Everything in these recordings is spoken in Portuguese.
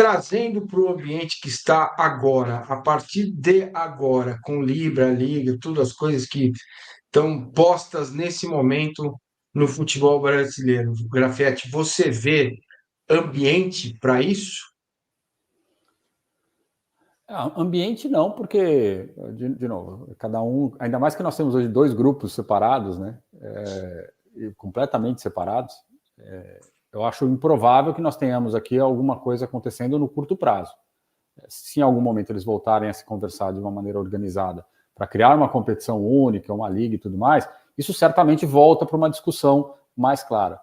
trazendo para o ambiente que está agora, a partir de agora, com Libra, Liga, todas as coisas que estão postas nesse momento no futebol brasileiro. Grafete, você vê ambiente para isso? Ambiente não, porque, de novo, cada um, ainda mais que nós temos hoje dois grupos separados, né, completamente separados, eu acho improvável que nós tenhamos aqui alguma coisa acontecendo no curto prazo. Se em algum momento eles voltarem a se conversar de uma maneira organizada para criar uma competição única, uma liga e tudo mais, isso certamente volta para uma discussão mais clara.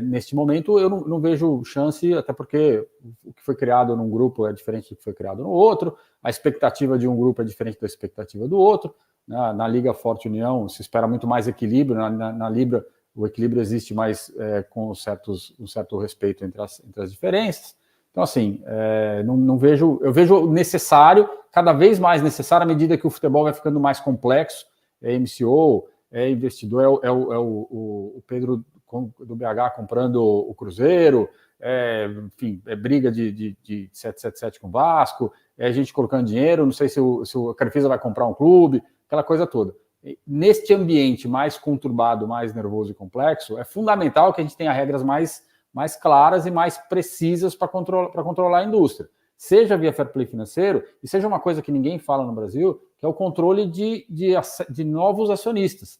Neste momento eu não vejo chance, até porque o que foi criado num grupo é diferente do que foi criado no outro, a expectativa de um grupo é diferente da expectativa do outro, né? Na Liga Forte União se espera muito mais equilíbrio, na Libra o equilíbrio existe mais com um certo respeito entre as diferenças. Então, assim, não vejo, eu vejo necessário, cada vez mais necessário, à medida que o futebol vai ficando mais complexo, MCO, investidor, o Pedro do BH comprando o Cruzeiro, enfim, briga de 777 com o Vasco, gente colocando dinheiro, não sei se a Crefisa vai comprar um clube, aquela coisa toda. Neste ambiente mais conturbado, mais nervoso e complexo, é fundamental que a gente tenha regras mais claras e mais precisas para controlar a indústria. Seja via fair play financeiro, e seja uma coisa que ninguém fala no Brasil, que é o controle de novos acionistas.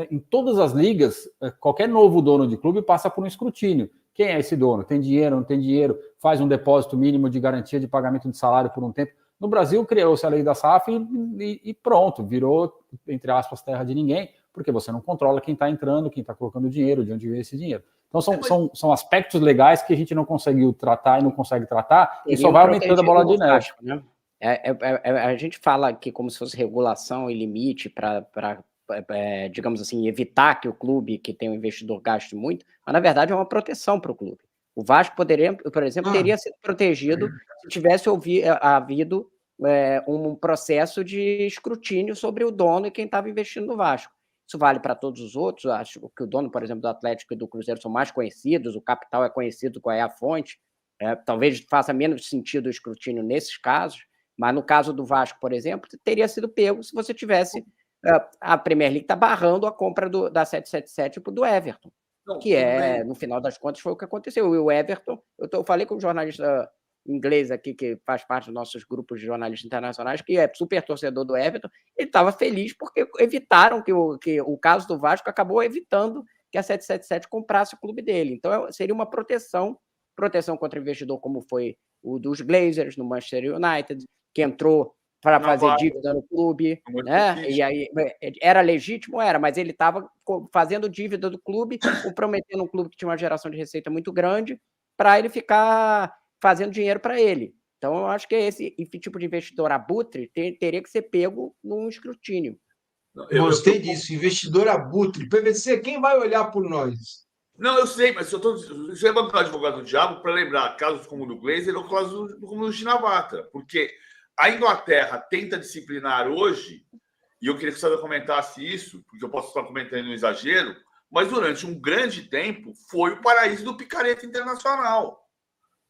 Em todas as ligas, qualquer novo dono de clube passa por um escrutínio. Quem é esse dono? Tem dinheiro, não tem dinheiro? Faz um depósito mínimo de garantia de pagamento de salário por um tempo. No Brasil, criou-se a lei da SAF e pronto, virou, entre aspas, terra de ninguém, porque você não controla quem está entrando, quem está colocando dinheiro, de onde vem esse dinheiro. Então, são aspectos legais que a gente não conseguiu tratar e não consegue tratar, e só vai aumentando a bola de neve. Né? A gente fala aqui como se fosse regulação e limite para digamos assim, evitar que o clube que tem um investidor gaste muito, mas na verdade é uma proteção para o clube. O Vasco poderia, por exemplo, teria sido protegido se tivesse havido um processo de escrutínio sobre o dono e quem estava investindo no Vasco. Isso vale para todos os outros. Acho que o dono, por exemplo, do Atlético e do Cruzeiro são mais conhecidos, o capital é conhecido, qual é a fonte. Talvez faça menos sentido o escrutínio nesses casos, mas no caso do Vasco, por exemplo, teria sido pego se você tivesse... A Premier League está barrando a compra da 777 do Everton, que no final das contas, foi o que aconteceu. E o Everton, eu falei com um jornalista inglês aqui, que faz parte dos nossos grupos de jornalistas internacionais, que é super torcedor do Everton, ele estava feliz porque evitaram que o caso do Vasco acabou evitando que a 777 comprasse o clube dele. Então, seria uma proteção contra o investidor, como foi o dos Glazers no Manchester United, que entrou para fazer dívida no clube, né? E aí era legítimo, mas ele estava fazendo dívida do clube, comprometendo um clube que tinha uma geração de receita muito grande, para ele ficar fazendo dinheiro para ele. Então, eu acho que esse tipo de investidor abutre teria que ser pego num escrutínio. Gostei disso, investidor abutre. PVC, quem vai olhar por nós? Não, eu sei, mas você é bancar advogado do diabo para lembrar casos como o do Glazer ou casos como o do Shinawatra, porque a Inglaterra tenta disciplinar hoje, e eu queria que você comentasse isso, porque eu posso estar comentando um exagero, mas durante um grande tempo foi o paraíso do picareta internacional,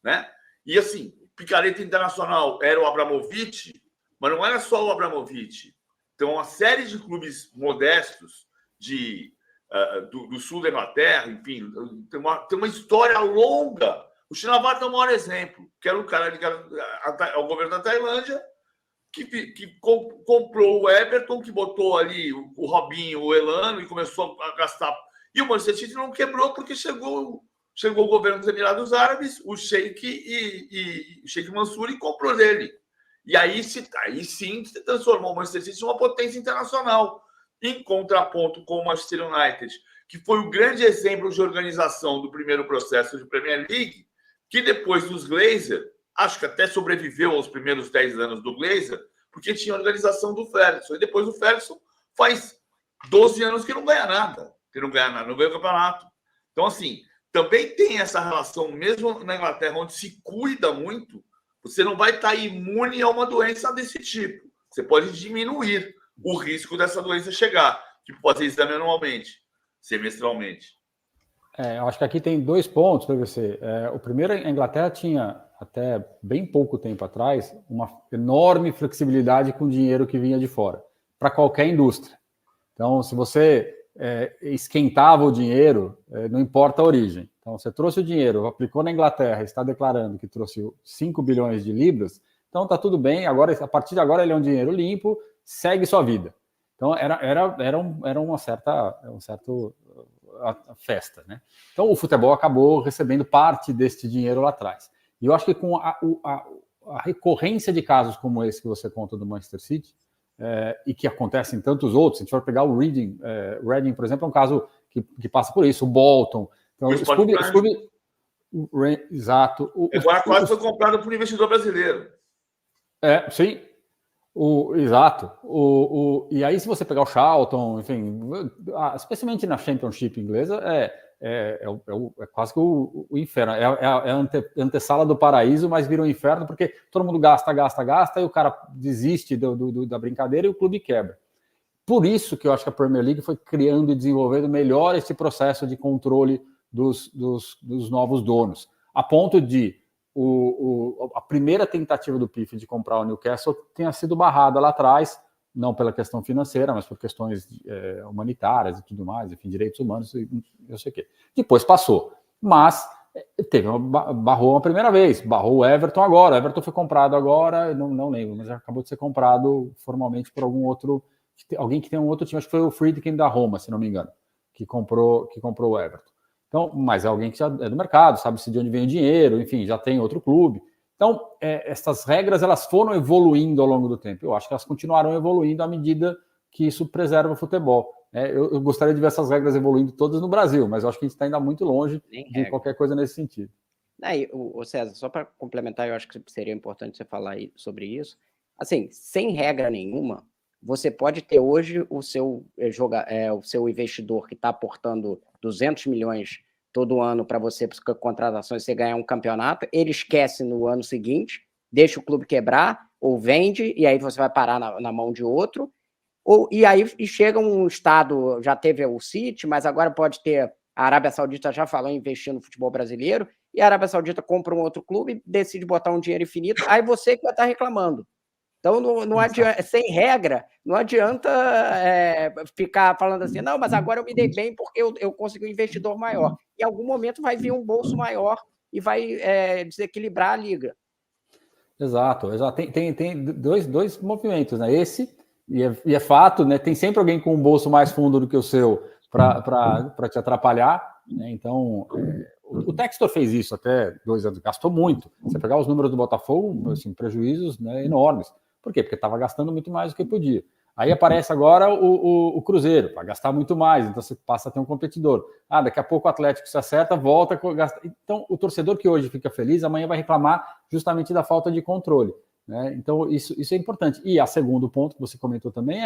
né? E assim, o picareta internacional era o Abramovich, mas não era só o Abramovich. Então, uma série de clubes modestos do sul da Inglaterra, enfim, tem uma história longa. O Shinawatra é o maior exemplo, que era um cara ligado ao governo da Tailândia, que comprou o Everton, que botou ali o Robinho, o Elano, e começou a gastar. E o Manchester City não quebrou porque chegou o governo dos Emirados Árabes, o Sheik o Sheik Mansour, e comprou dele. E aí sim se transformou o Manchester City em uma potência internacional, em contraponto com o Manchester United, que foi o grande exemplo de organização do primeiro processo de Premier League, que depois dos Glazer, acho que até sobreviveu aos primeiros 10 anos do Glazer, porque tinha a organização do Ferguson. E depois do Ferguson faz 12 anos que não ganha nada, não ganha o campeonato. Então, assim, também tem essa relação, mesmo na Inglaterra, onde se cuida muito, você não vai estar imune a uma doença desse tipo. Você pode diminuir o risco dessa doença chegar, tipo fazer exame anualmente, semestralmente. Eu acho que aqui tem 2 pontos para você. O primeiro, a Inglaterra tinha até bem pouco tempo atrás, uma enorme flexibilidade com o dinheiro que vinha de fora, para qualquer indústria. Então, se você esquentava o dinheiro, não importa a origem. Então, você trouxe o dinheiro, aplicou na Inglaterra, está declarando que trouxe 5 bilhões de libras, então está tudo bem, agora, a partir de agora ele é um dinheiro limpo, segue sua vida. Então, era uma certa a festa, né? Então, o futebol acabou recebendo parte deste dinheiro lá atrás. E eu acho que com a recorrência de casos como esse que você conta do Manchester City, e que acontece em tantos outros, se a gente for pegar o Reading, por exemplo, é um caso que passa por isso, o Bolton. Então, o Scooby, exato. Agora quase foi comprado por um investidor brasileiro. Sim. Exato. E aí, se você pegar o Charlton, enfim, especialmente na Championship inglesa, é quase que o inferno. É a antessala do paraíso, mas vira um inferno, porque todo mundo gasta, e o cara desiste da brincadeira e o clube quebra. Por isso que eu acho que a Premier League foi criando e desenvolvendo melhor esse processo de controle dos novos donos, a ponto de a primeira tentativa do PIF de comprar o Newcastle tenha sido barrada lá atrás, não pela questão financeira, mas por questões humanitárias e tudo mais, enfim, direitos humanos e não sei o quê. Depois passou, mas barrou uma primeira vez, barrou o Everton agora. O Everton foi comprado agora, não lembro, mas acabou de ser comprado formalmente por alguém que tem um outro time, acho que foi o Friedkin da Roma, se não me engano, que comprou o Everton. Então, mas é alguém que já é do mercado, sabe-se de onde vem o dinheiro, enfim, já tem outro clube. Então, essas regras, elas foram evoluindo ao longo do tempo. Eu acho que elas continuarão evoluindo à medida que isso preserva o futebol. Eu gostaria de ver essas regras evoluindo todas no Brasil, mas eu acho que a gente está ainda muito longe de qualquer coisa nesse sentido. César, só para complementar, eu acho que seria importante você falar sobre isso. Assim, sem regra nenhuma, você pode ter hoje o seu investidor que está aportando 200 milhões todo ano para você, para contratações, você ganhar um campeonato, ele esquece no ano seguinte, deixa o clube quebrar, ou vende, e aí você vai parar na mão de outro, e aí chega um estado, já teve o City, mas agora pode ter, a Arábia Saudita já falou em investir no futebol brasileiro, e a Arábia Saudita compra um outro clube, decide botar um dinheiro infinito, aí você que vai estar reclamando. Então, não adianta, sem regra, não adianta ficar falando assim, não, mas agora eu me dei bem porque eu consegui um investidor maior. Em algum momento vai vir um bolso maior e vai desequilibrar a liga. Exato. Tem dois movimentos, né? Esse, e é fato, né? Tem sempre alguém com um bolso mais fundo do que o seu para te atrapalhar, né? Então, o Textor fez isso até 2 anos, gastou muito. Você pegar os números do Botafogo, assim, prejuízos, né, enormes. Por quê? Porque estava gastando muito mais do que podia. Aí aparece agora o Cruzeiro, para gastar muito mais, então você passa a ter um competidor. Daqui a pouco o Atlético se acerta, volta a gastar. Então, o torcedor que hoje fica feliz, amanhã vai reclamar justamente da falta de controle, né? Então, isso é importante. E o segundo ponto que você comentou também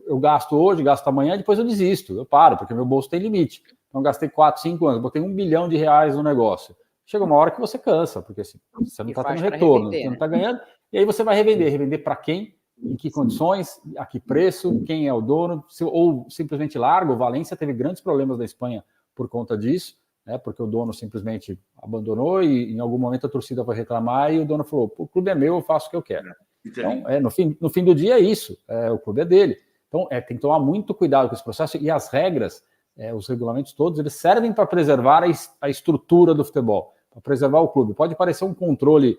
eu gasto hoje, gasto amanhã, depois eu desisto, eu paro, porque meu bolso tem limite. Então, gastei 4, 5 anos, botei R$1 bilhão no negócio. Chega uma hora que você cansa, porque assim, você não está tendo retorno, revender, você não está ganhando, e aí você vai revender para quem, em que condições, a que preço, quem é o dono, ou simplesmente larga. O Valência teve grandes problemas na Espanha por conta disso, né, porque o dono simplesmente abandonou e em algum momento a torcida foi reclamar e o dono falou, o clube é meu, eu faço o que eu quero. Então, no fim do dia é isso, o clube é dele. Então, tem que tomar muito cuidado com esse processo, e as regras, os regulamentos todos, eles servem para preservar a estrutura do futebol, para preservar o clube. Pode parecer um controle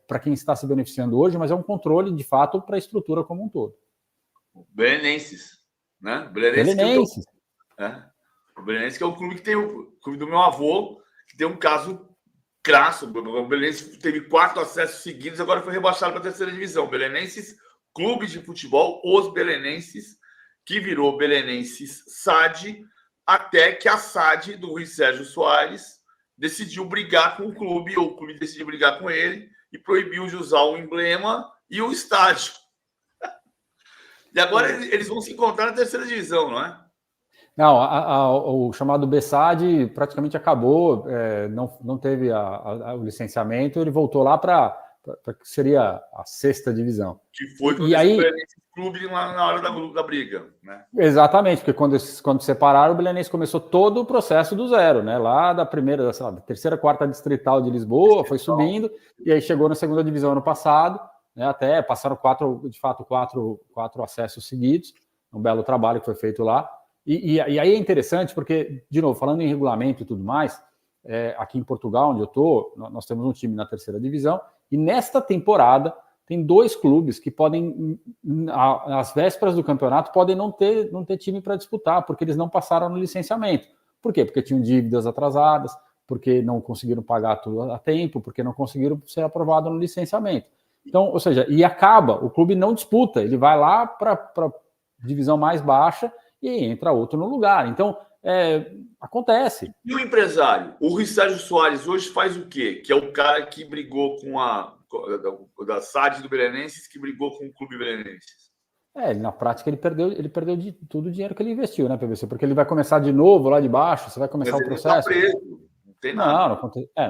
para quem está se beneficiando hoje, mas é um controle, de fato, para a estrutura como um todo. Belenenses, né? Belenenses. O Belenenses, que é o clube que tem o clube do meu avô, que tem um caso crasso. O Belenenses teve 4 acessos seguidos, agora foi rebaixado para a 3ª divisão. Belenenses, clube de futebol, os Belenenses, que virou Belenenses SAD, até que a SAD do Luiz Sérgio Soares decidiu brigar com o clube, ou o clube decidiu brigar com ele e proibiu de usar o emblema e o estádio. E agora eles vão se encontrar na 3ª divisão, não é? Não, o chamado BSAD praticamente acabou, não teve o licenciamento, ele voltou lá para que seria a 6ª divisão. Que foi e aí clube na hora da briga, né? Exatamente, porque quando separaram, o Belenenses começou todo o processo do zero, né? Lá da primeira, sei lá, da terceira, quarta distrital de Lisboa, foi subindo, e aí chegou na segunda divisão ano passado, né? Até passaram quatro acessos seguidos, um belo trabalho que foi feito lá. E aí é interessante, porque, de novo, falando em regulamento e tudo mais, aqui em Portugal, onde eu estou, nós temos um time na terceira divisão, e nesta temporada tem 2 clubes que podem, às vésperas do campeonato, podem não ter time para disputar, porque eles não passaram no licenciamento. Por quê? Porque tinham dívidas atrasadas, porque não conseguiram pagar tudo a tempo, porque não conseguiram ser aprovado no licenciamento. Então, ou seja, e acaba, o clube não disputa, ele vai lá para a divisão mais baixa e entra outro no lugar. Então, acontece. E o empresário? O Rui Sérgio Soares hoje faz o quê? Que é o cara que brigou com da SAD do Belenenses, que brigou com o Clube Belenenses. Na prática, ele perdeu de tudo o dinheiro que ele investiu, né, PVC? Porque ele vai começar de novo lá de baixo, você vai começar o processo. Ele tá preso, não tem nada.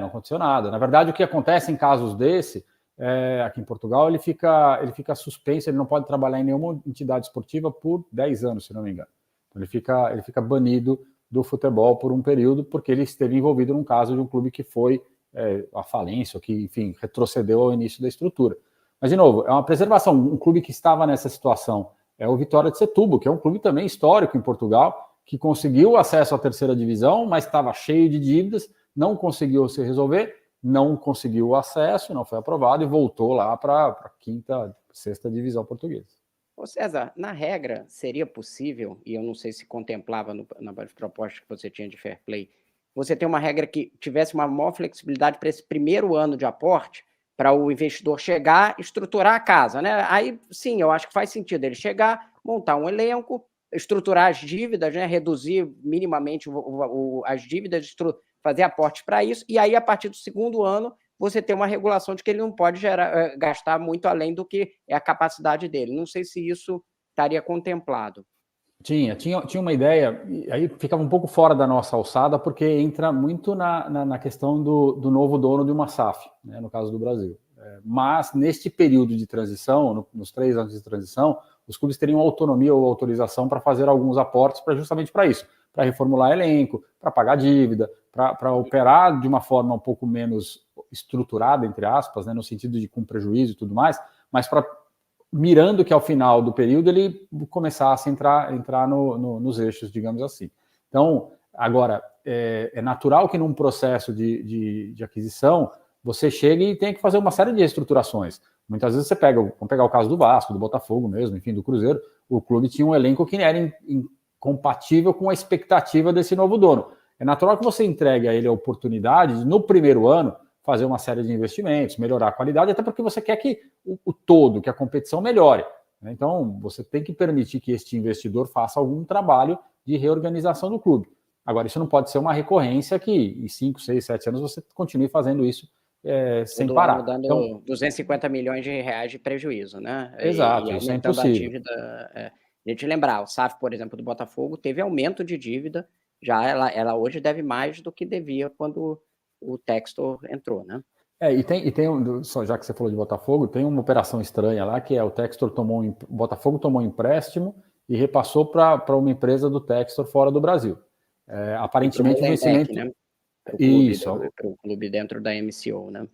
Não aconteceu nada. Na verdade, o que acontece em casos desse, aqui em Portugal, ele fica suspenso, ele não pode trabalhar em nenhuma entidade esportiva por 10 anos, se não me engano. Então, ele fica banido do futebol por um período, porque ele esteve envolvido num caso de um clube que foi a falência, que, enfim, retrocedeu ao início da estrutura. Mas, de novo, é uma preservação. Um clube que estava nessa situação é o Vitória de Setúbal, que é um clube também histórico em Portugal, que conseguiu acesso à terceira divisão, mas estava cheio de dívidas, não conseguiu se resolver, não conseguiu o acesso, não foi aprovado e voltou lá para a quinta, sexta divisão portuguesa. Ô César, na regra, seria possível, e eu não sei se contemplava na proposta que você tinha de fair play, você ter uma regra que tivesse uma maior flexibilidade para esse primeiro ano de aporte, para o investidor chegar, estruturar a casa, né? Aí, sim, eu acho que faz sentido ele chegar, montar um elenco, estruturar as dívidas, né? Reduzir minimamente as dívidas, fazer aporte para isso, e aí, a partir do segundo ano, você tem uma regulação de que ele não pode gastar muito além do que é a capacidade dele. Não sei se isso estaria contemplado. Tinha uma ideia, aí ficava um pouco fora da nossa alçada, porque entra muito na questão do novo dono de uma SAF, né, no caso do Brasil. Mas, neste período de transição, nos 3 anos de transição, os clubes teriam autonomia ou autorização para fazer alguns aportes justamente para isso, para reformular elenco, para pagar dívida, para operar de uma forma um pouco menos estruturada, entre aspas, né, no sentido de com prejuízo e tudo mais, mas mirando que ao final do período ele começasse a entrar nos eixos, digamos assim. Então, agora, é natural que num processo de aquisição você chegue e tenha que fazer uma série de reestruturações. Muitas vezes vamos pegar o caso do Vasco, do Botafogo mesmo, enfim, do Cruzeiro, o clube tinha um elenco que era incompatível com a expectativa desse novo dono. É natural que você entregue a ele a oportunidade de, no primeiro ano, fazer uma série de investimentos, melhorar a qualidade, até porque você quer que que a competição melhore. Então, você tem que permitir que este investidor faça algum trabalho de reorganização do clube. Agora, isso não pode ser uma recorrência que em 5, 6, 7 anos você continue fazendo isso sem parar. Dando então, 250 milhões de reais de prejuízo, né? Exato, e isso é aumentando impossível. A dívida. A gente lembrar, o SAF, por exemplo, do Botafogo, teve aumento de dívida, já ela hoje deve mais do que devia quando o Textor entrou, né? Só já que você falou de Botafogo, tem uma operação estranha lá, que é o Textor o Botafogo tomou um empréstimo e repassou para uma empresa do Textor fora do Brasil. Aparentemente o investimento... Né? Isso. Para o clube dentro da MCO, né?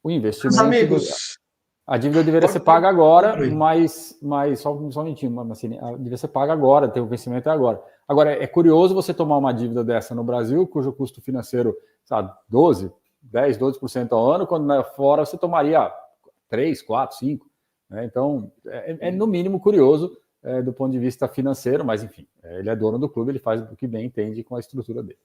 O investimento... Amigos, a dívida deveria ser paga agora, mas só um minutinho, assim, deveria ser paga agora, ter o vencimento agora. Agora, é curioso você tomar uma dívida dessa no Brasil, cujo custo financeiro, sabe, 12% ao ano, quando fora você tomaria 3, 4, 5. Né? Então, é no mínimo curioso do ponto de vista financeiro, mas enfim, ele é dono do clube, ele faz o que bem entende com a estrutura dele.